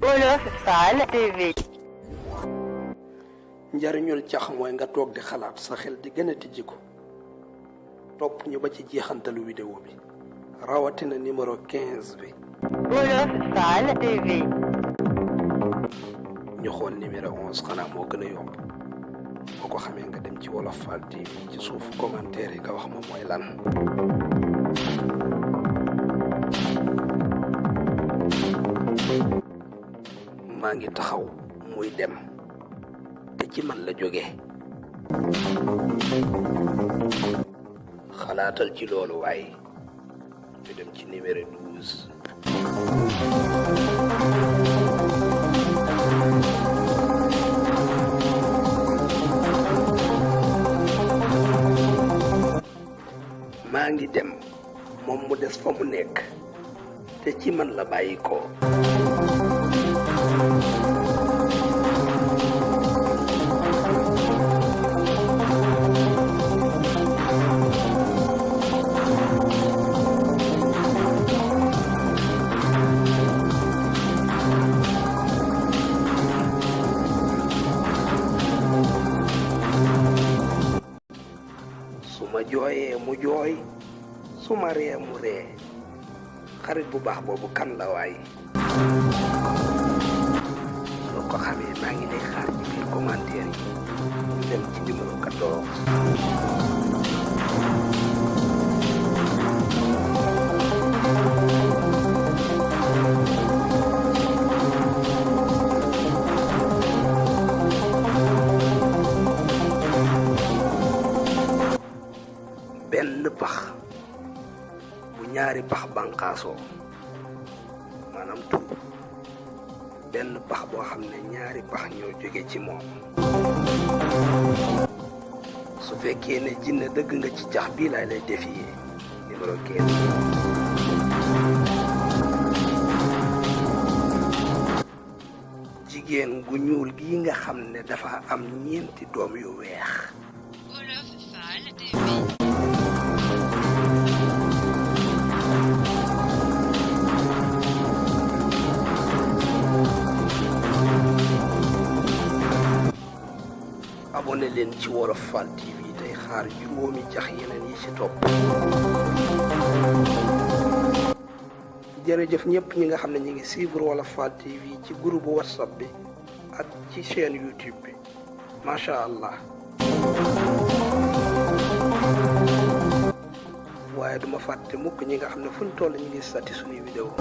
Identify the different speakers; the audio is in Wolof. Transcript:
Speaker 1: Wolof Fall TV.
Speaker 2: njariñul cax mooy nga toog di xalaat sa xel di gën a tijji ko topp ñu ba ci jeexantalu vidéo bi rawatina numéro 15 bi.
Speaker 1: Wolof Fall TV.
Speaker 2: ñu xool numéro 11 xanaa moo gën a yomb boo ko xamee nga dem ci Wolof Fall TV ci suuf commentaire yi nga wax ma mooy lan. maa ngi taxaw muy dem te ci man la jóge xalaatal ci loolu waaye ñu dem ci numéro 12. maa ngi dem moom mu des fa mu nekk te ci man la bàyyi ko. su ma jooyee mu jooy su ma ree mu ree xarit bu baax boobu kan la waay soo ko xamee maa ngi lay xaar ci biir commentaire yi ñu dem ci numéro 14. benn pax bu ñaari pax banqaasoo maanaam tur benn pax boo xam ne ñaari pax ñoo jóge ci moom su fekkee ne jinne dëgg nga ci cax bii laay lay défier numéro 15. jigéen gu ñuul gi nga xam ne dafa am ñeenti doom yu weex.
Speaker 1: Wolof Fall TV.
Speaker 2: abonné leen ci Wolof Fall TV tey xaar juróomi cax yeneen yi ci topp. jërëjëf ñëpp ñi nga xam ne ñi ngi suivre Wolof Fall TV ci groupe WhatsApp bi ak ci chaîne YouTube bi macha allah. waaye duma fàtte mukk ñi nga xam ne fuñ toll ñi ngi sati suñuy vidéo